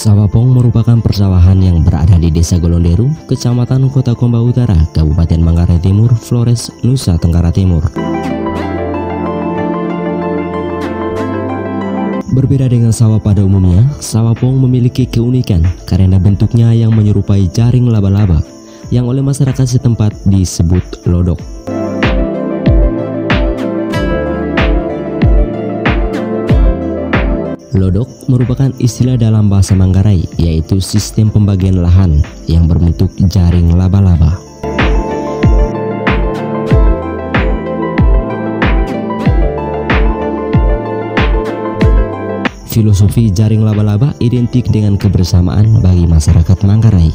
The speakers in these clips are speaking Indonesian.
Sawapong merupakan persawahan yang berada di Desa Golonderu, Kecamatan Kota Komba Utara, Kabupaten Manggarai Timur, Flores, Nusa Tenggara Timur. Berbeda dengan sawah pada umumnya, sawapong memiliki keunikan karena bentuknya yang menyerupai jaring laba-laba yang oleh masyarakat setempat disebut lodok. Lodok merupakan istilah dalam bahasa Manggarai, yaitu sistem pembagian lahan yang berbentuk jaring laba-laba. Filosofi jaring laba-laba identik dengan kebersamaan bagi masyarakat Manggarai.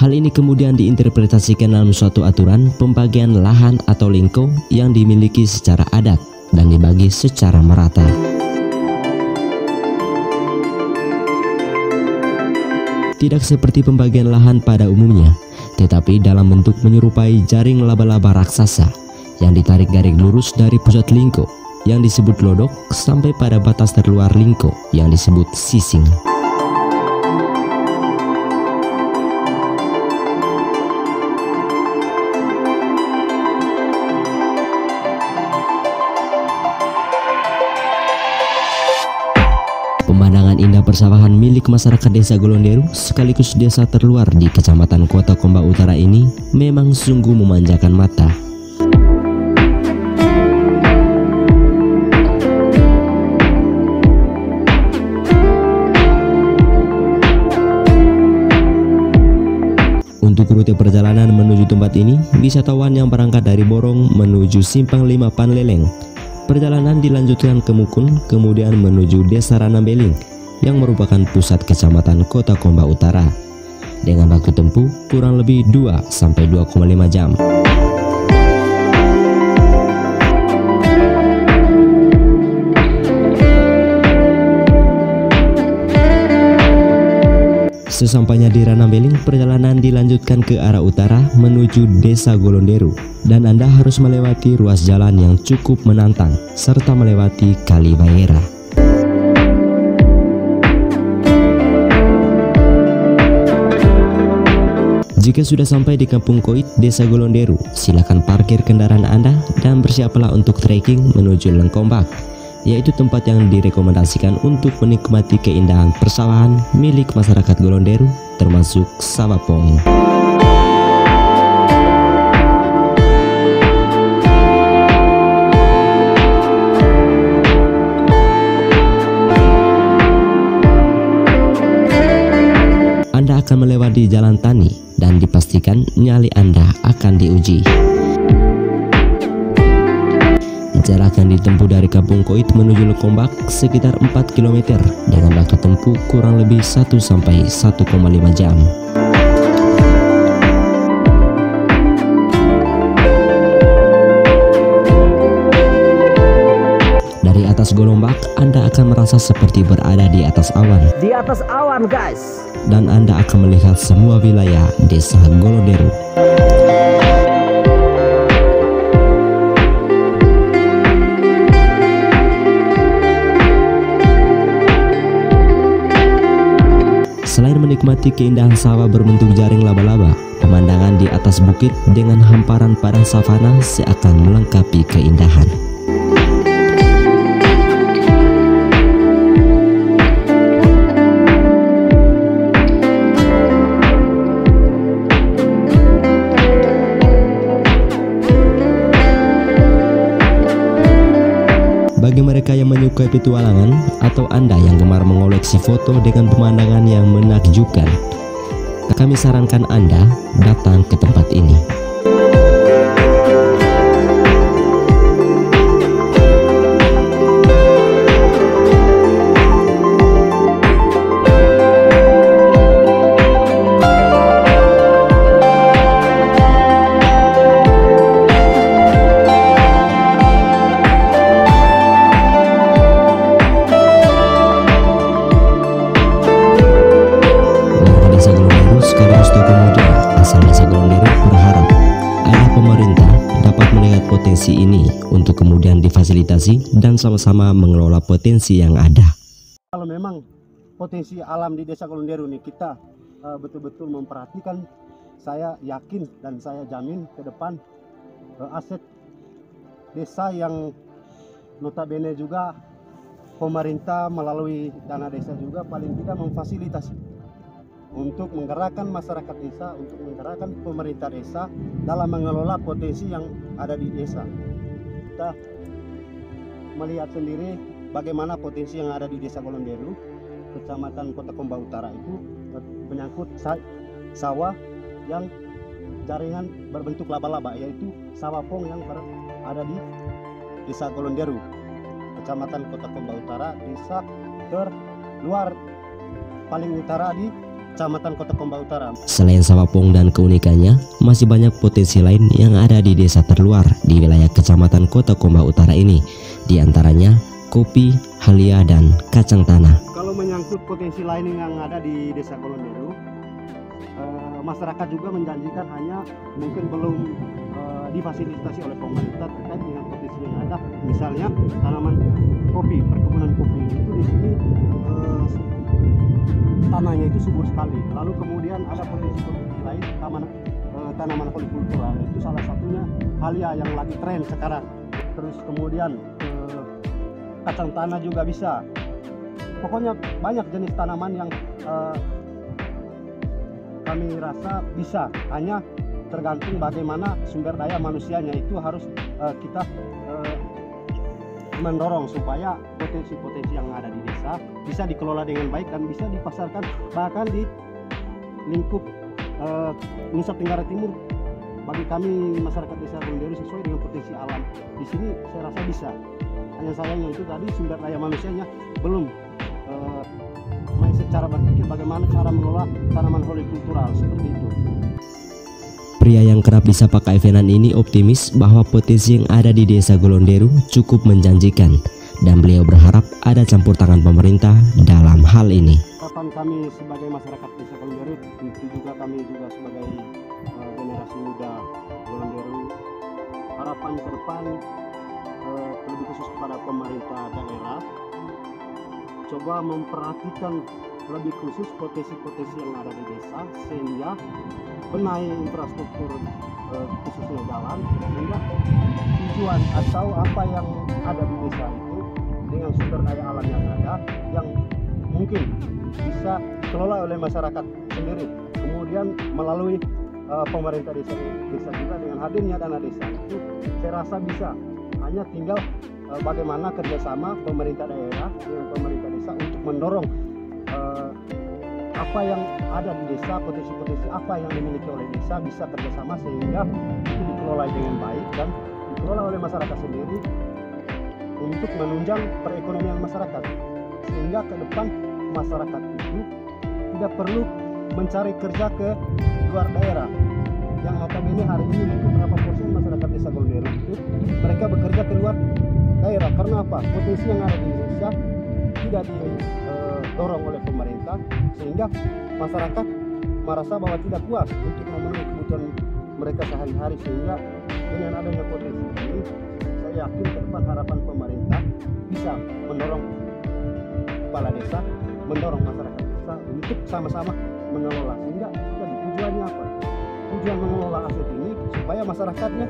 Hal ini kemudian diinterpretasikan dalam suatu aturan pembagian lahan atau lingko yang dimiliki secara adat dan dibagi secara merata. Tidak seperti pembagian lahan pada umumnya, tetapi dalam bentuk menyerupai jaring laba-laba raksasa yang ditarik garis lurus dari pusat lingko yang disebut lodok sampai pada batas terluar lingko yang disebut sising. Pemandangan indah persawahan milik masyarakat Desa Golonderu sekaligus desa terluar di Kecamatan Kota Komba Utara ini memang sungguh memanjakan mata. Untuk rute perjalanan menuju tempat ini, wisatawan yang berangkat dari Borong menuju Simpang 5 Panleleng. Perjalanan dilanjutkan ke Mukun, kemudian menuju Desa Ranambeling yang merupakan pusat Kecamatan Kota Komba Utara dengan waktu tempuh kurang lebih 2-2,5 jam. Sesampainya di Ranambeling, perjalanan dilanjutkan ke arah utara menuju Desa Golonderu dan Anda harus melewati ruas jalan yang cukup menantang serta melewati Kali Baera. Jika sudah sampai di Kampung Koit, Desa Golonderu, silakan parkir kendaraan Anda dan bersiaplah untuk trekking menuju Lengkombak, yaitu tempat yang direkomendasikan untuk menikmati keindahan persawahan milik masyarakat Golonderu termasuk sawapong. Anda akan melewati jalan tani dan dipastikan nyali Anda akan diuji. Jarak yang ditempuh dari Kampung Koit menuju Lengkombak sekitar 4 km dengan waktu tempuh kurang lebih 1-1,5 jam. Dari atas Golombak, Anda akan merasa seperti berada di atas awan. Di atas awan, guys. Dan Anda akan melihat semua wilayah Desa Golonderu. Selain menikmati keindahan sawah berbentuk jaring laba-laba, pemandangan di atas bukit dengan hamparan padang savana seakan melengkapi keindahan. Bagi mereka yang menyukai petualangan atau Anda yang gemar mengoleksi foto dengan pemandangan yang menakjubkan, kami sarankan Anda datang ke tempat ini. Desa Golonderu sekaligus tokoh muda asal Desa Golonderu berharap potensi ini untuk kemudian difasilitasi dan sama-sama mengelola potensi yang ada. Kalau memang potensi alam di Desa Golonderu ini kita betul-betul memperhatikan, saya yakin dan saya jamin ke depan aset desa yang notabene juga pemerintah melalui dana desa juga paling tidak memfasilitasi untuk menggerakkan masyarakat desa, untuk menggerakkan pemerintah desa dalam mengelola potensi yang ada di desa. Kita melihat sendiri bagaimana potensi yang ada di Desa Golonderu, Kecamatan Kota Komba Utara itu menyangkut sawah yang jaringan berbentuk laba-laba, yaitu sawapong yang ada di Desa Golonderu, Kecamatan Kota Komba Utara, desa terluar paling utara di Kecamatan Kota Komba Utara. Selain sawapong dan keunikannya, masih banyak potensi lain yang ada di desa terluar di wilayah Kecamatan Kota Komba Utara ini, di antaranya kopi, halia, dan kacang tanah. Kalau menyangkut potensi lain yang ada di Desa Golonderu, masyarakat juga menjanjikan, hanya mungkin belum difasilitasi oleh pemerintah terkait dengan potensi yang ada. Misalnya tanaman kopi, perkebunan kopi itu di sini tanahnya itu subur sekali. Lalu kemudian ada potensi lain, tanaman hortikultura, itu salah satunya halia yang lagi tren sekarang. Terus kemudian kacang tanah juga bisa. Pokoknya banyak jenis tanaman yang kami rasa bisa, hanya tergantung bagaimana sumber daya manusianya. Itu harus kita mendorong supaya potensi-potensi yang ada di desa bisa dikelola dengan baik dan bisa dipasarkan bahkan di lingkup Nusa Tenggara Timur. Bagi kami masyarakat Desa Golonderu sesuai dengan potensi alam di sini saya rasa bisa. Hanya sayangnya itu tadi sumber daya manusianya belum main secara berpikir bagaimana cara mengelola tanaman hortikultural seperti itu. Pria yang kerap disapa Kak Evenan ini optimis bahwa potensi yang ada di Desa Golonderu cukup menjanjikan, dan beliau berharap ada campur tangan pemerintah dalam hal ini. Harapan kami sebagai masyarakat Desa Golonderu, tentu juga kami juga sebagai generasi muda Golonderu, harapan ke depan lebih khusus kepada pemerintah daerah, coba memperhatikan lebih khusus potensi-potensi yang ada di desa, sehingga benahi infrastruktur khususnya jalan, sehingga tujuan atau apa yang ada di desa itu dengan sumber daya alam yang ada yang mungkin bisa dikelola oleh masyarakat sendiri, kemudian melalui pemerintah desa juga dengan hadirnya dana desa itu saya rasa bisa. Hanya tinggal bagaimana kerjasama pemerintah daerah dengan pemerintah desa untuk mendorong apa yang ada di desa, potensi-potensi apa yang dimiliki oleh desa bisa kerjasama sehingga itu dikelola dengan baik dan dikelola oleh masyarakat sendiri untuk menunjang perekonomian masyarakat, sehingga ke depan masyarakat itu tidak perlu mencari kerja ke luar daerah. Yang notabene hari ini mungkin berapa persen masyarakat Desa Golonderu itu mereka bekerja ke luar daerah. Karena apa? Potensi yang ada di Indonesia tidak didorong oleh pemerintah, sehingga masyarakat merasa bahwa tidak puas untuk memenuhi kebutuhan mereka sehari-hari. Sehingga dengan adanya potensi ini, saya yakin ke depan harapan pemerintah bisa mendorong kepala desa, mendorong masyarakat desa untuk sama-sama mengelola. Sehingga jadi tujuannya apa? Tujuan mengelola aset ini supaya masyarakatnya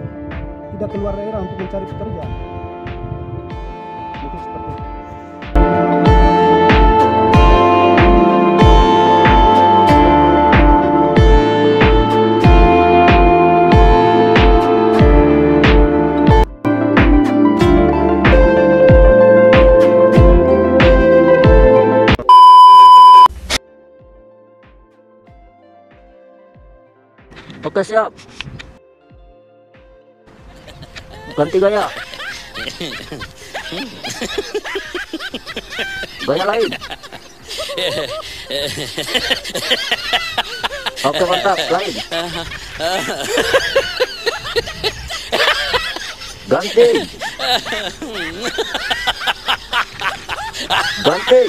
tidak keluar daerah untuk mencari pekerjaan. Mungkin seperti itu. Oke, siap. Ganti gaya. Gaya lain. Oke, mantap. Lain. Ganti. Ganti.